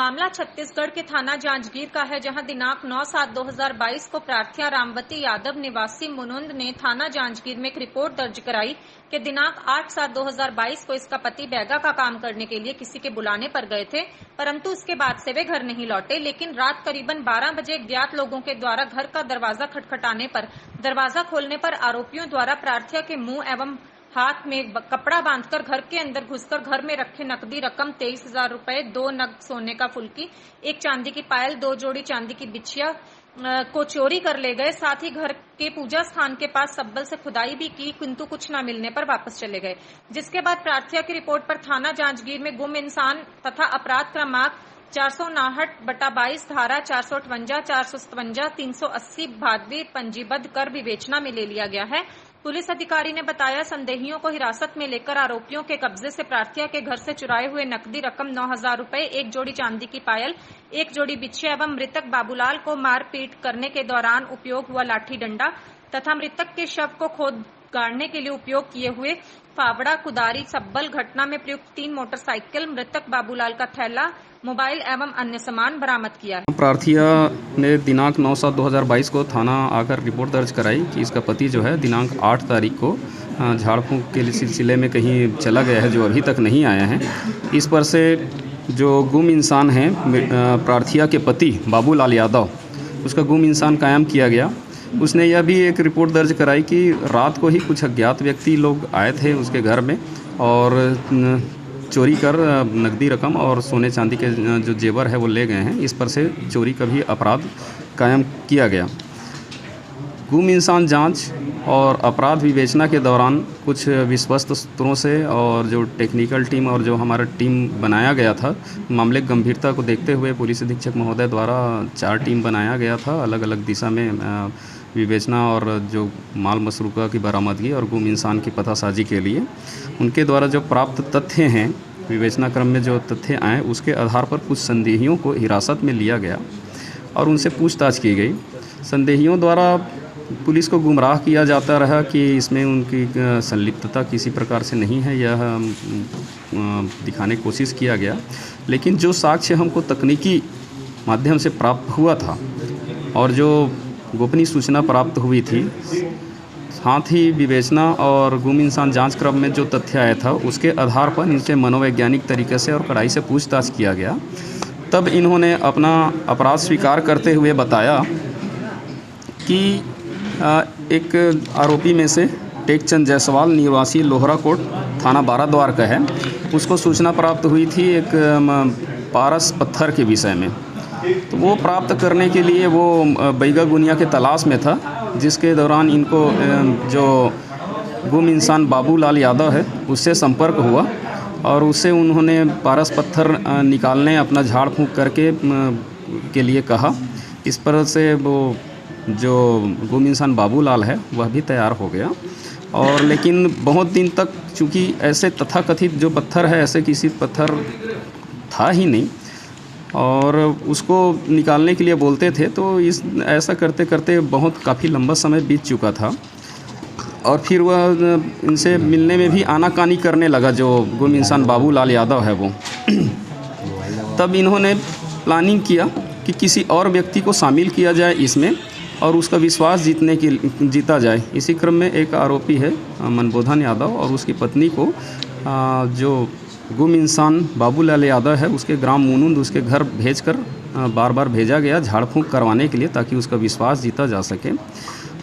मामला छत्तीसगढ़ के थाना जांजगीर का है, जहां दिनांक 9/7/2022 को प्रार्थिया रामवती यादव निवासी मुनुंद ने थाना जांजगीर में एक रिपोर्ट दर्ज कराई कि दिनांक 8/7/2022 को इसका पति बैगा का काम करने के लिए किसी के बुलाने पर गए थे, परंतु उसके बाद से वे घर नहीं लौटे। लेकिन रात करीबन 12 बजे अज्ञात लोगों के द्वारा घर का दरवाजा खटखटाने पर दरवाजा खोलने पर आरोपियों द्वारा प्रार्थिया के मुंह एवं हाथ में कपड़ा बांधकर घर के अंदर घुसकर घर में रखे नकदी रकम 23,000 रुपए, 2 नग सोने का फुल्की, 1 चांदी की पायल, 2 जोड़ी चांदी की बिछिया को चोरी कर ले गए। साथ ही घर के पूजा स्थान के पास सब्बल से खुदाई भी की, किंतु कुछ न मिलने पर वापस चले गए। जिसके बाद प्रार्थिया की रिपोर्ट पर थाना जांजगीर में गुम इंसान तथा अपराध क्रमांक 459/22 धारा 458, 457, 380 भादवी पंजीबद्ध कर विवेचना में ले लिया गया है। पुलिस अधिकारी ने बताया, संदेहियों को हिरासत में लेकर आरोपियों के कब्जे से प्रार्थिया के घर से चुराए हुए नकदी रकम 9,000 रुपए, 1 जोड़ी चांदी की पायल, 1 जोड़ी बिछिया एवं मृतक बाबूलाल को मारपीट करने के दौरान उपयोग हुआ लाठी डंडा तथा मृतक के शव को खोद गाड़ने के लिए उपयोग किए हुए फावड़ा, कुदारी, सब्बल, घटना में प्रयुक्त 3 मोटरसाइकिल, मृतक बाबूलाल का थैला, मोबाइल एवं अन्य सामान बरामद किया है। प्रार्थिया ने दिनांक 9/7/2022 को थाना आकर रिपोर्ट दर्ज कराई कि इसका पति जो है दिनांक 8 तारीख को झाड़ फूंक के सिलसिले में कहीं चला गया है, जो अभी तक नहीं आया है। इस पर से जो गुम इंसान है प्रार्थिया के पति बाबूलाल यादव, उसका गुम इंसान कायम किया गया। उसने यह भी एक रिपोर्ट दर्ज कराई कि रात को ही कुछ अज्ञात व्यक्ति लोग आए थे उसके घर में और चोरी कर नकदी रकम और सोने चांदी के जो जेवर है वो ले गए हैं। इस पर से चोरी का भी अपराध कायम किया गया। गुम इंसान जांच और अपराध विवेचना के दौरान कुछ विश्वस्त सूत्रों से और जो टेक्निकल टीम और जो हमारा टीम बनाया गया था, मामले की गंभीरता को देखते हुए पुलिस अधीक्षक महोदय द्वारा 4 टीम बनाया गया था अलग अलग दिशा में विवेचना और जो माल मसरूका की बरामदगी और गुम इंसान की पतासाजी के लिए। उनके द्वारा जो प्राप्त तथ्य हैं, विवेचना क्रम में जो तथ्य आए, उसके आधार पर कुछ संदेहियों को हिरासत में लिया गया और उनसे पूछताछ की गई। संदेहियों द्वारा पुलिस को गुमराह किया जाता रहा कि इसमें उनकी संलिप्तता किसी प्रकार से नहीं है, यह दिखाने की कोशिश किया गया। लेकिन जो साक्ष्य हमको तकनीकी माध्यम से प्राप्त हुआ था और जो गोपनीय सूचना प्राप्त हुई थी, साथ ही विवेचना और गुम इंसान जांच क्रम में जो तथ्य आया था, उसके आधार पर इनसे मनोवैज्ञानिक तरीके से और कड़ाई से पूछताछ किया गया। तब इन्होंने अपना अपराध स्वीकार करते हुए बताया कि एक आरोपी में से टेकचंद जायसवाल निवासी लोहरा कोट थाना बाराद्वार का है, उसको सूचना प्राप्त हुई थी एक पारस पत्थर के विषय में। तो वो प्राप्त करने के लिए वो बैगा गुनिया के तलाश में था, जिसके दौरान इनको जो गुम इंसान बाबूलाल यादव है उससे संपर्क हुआ और उससे उन्होंने पारस पत्थर निकालने अपना झाड़ फूंक करके के लिए कहा। इस पर से वो जो गुम इंसान बाबूलाल है वह भी तैयार हो गया। और लेकिन बहुत दिन तक चूँकि ऐसे तथाकथित जो पत्थर है, ऐसे किसी पत्थर था ही नहीं और उसको निकालने के लिए बोलते थे, तो ऐसा करते करते बहुत काफ़ी लंबा समय बीत चुका था और फिर वह इनसे मिलने में भी आनाकानी करने लगा, जो गुम इंसान बाबूलाल यादव है वो। तब इन्होंने प्लानिंग किया कि किसी और व्यक्ति को शामिल किया जाए इसमें और उसका विश्वास जीता जाए। इसी क्रम में एक आरोपी है मनबोधन यादव और उसकी पत्नी को जो गुम इंसान बाबूलाल यादव है उसके ग्राम मुनुंद उसके घर भेजकर बार बार भेजा गया झाड़ फूंक करवाने के लिए, ताकि उसका विश्वास जीता जा सके।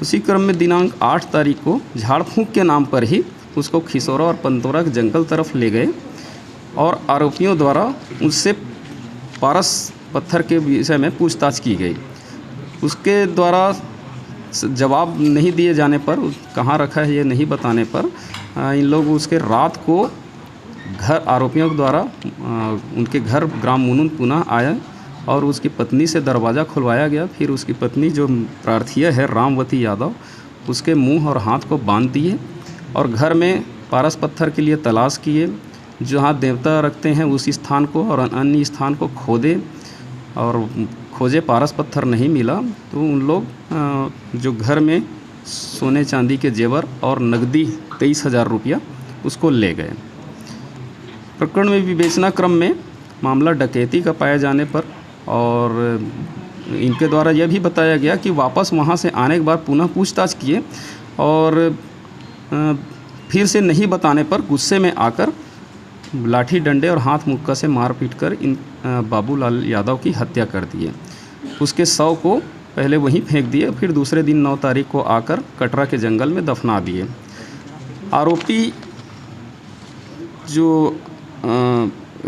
उसी क्रम में दिनांक 8 तारीख को झाड़ फूंक के नाम पर ही उसको खिसौरा और पंतोरा के जंगल तरफ ले गए और आरोपियों द्वारा उससे पारस पत्थर के विषय में पूछताछ की गई। उसके द्वारा जवाब नहीं दिए जाने पर, कहाँ रखा है ये नहीं बताने पर, इन लोग उसके रात को घर आरोपियों द्वारा उनके घर ग्राम मुनुंद पुनः आया और उसकी पत्नी से दरवाज़ा खुलवाया गया। फिर उसकी पत्नी जो प्रार्थिया है रामवती यादव, उसके मुंह और हाथ को बांध दिए और घर में पारस पत्थर के लिए तलाश किए। जहाँ देवता रखते हैं उस स्थान को और अन्य स्थान को खोदे और खोजे, पारस पत्थर नहीं मिला। तो उन लोग जो घर में सोने चांदी के जेवर और नकदी 23,000 रुपया उसको ले गए। प्रकरण में विवेचना क्रम में मामला डकैती का पाए जाने पर और इनके द्वारा यह भी बताया गया कि वापस वहाँ से आने के बाद पुनः पूछताछ किए और फिर से नहीं बताने पर गुस्से में आकर लाठी डंडे और हाथ मुक्का से मार पीट कर इन बाबूलाल यादव की हत्या कर दिए। उसके शव को पहले वहीं फेंक दिए, फिर दूसरे दिन 9 तारीख को आकर कटरा के जंगल में दफना दिए। आरोपी जो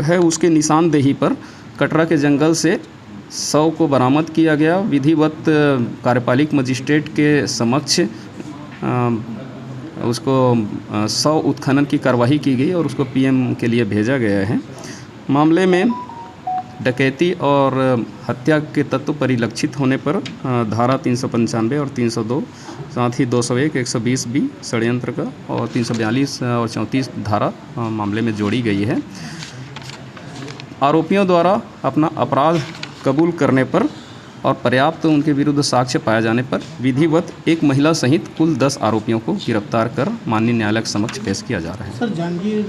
है उसके निशानदेही पर कटरा के जंगल से शव को बरामद किया गया। विधिवत कार्यपालिक मजिस्ट्रेट के समक्ष उसको शव उत्खनन की कार्रवाई की गई और उसको पीएम के लिए भेजा गया है। मामले में डकैती और हत्या के तत्व परिलक्षित होने पर धारा 395 और 302 साथ ही 201, 120 बी षड्यंत्र का और 342 और 34 धारा मामले में जोड़ी गई है। आरोपियों द्वारा अपना अपराध कबूल करने पर और पर्याप्त उनके विरुद्ध साक्ष्य पाए जाने पर विधिवत एक महिला सहित कुल 10 आरोपियों को गिरफ्तार कर माननीय न्यायालय के समक्ष पेश किया जा रहा है। सर, जांजगीर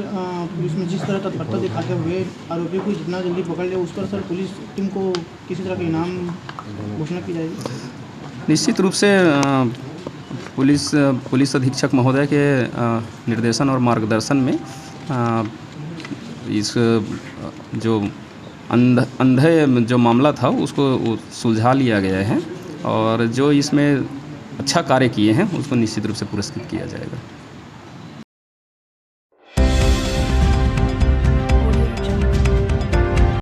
पुलिस में जिस तरह तत्परता दिखाते हुए आरोपी को जितना जल्दी पकड़ लिया उस पर सर पुलिस टीम को किसी तरह का इनाम घोषणा की जाएगी? निश्चित रूप से पुलिस अधीक्षक महोदय के निर्देशन और मार्गदर्शन में इस जो अंधे जो मामला था उसको सुलझा लिया गया है और जो इसमें अच्छा कार्य किए हैं उसको निश्चित रूप से पुरस्कृत किया जाएगा।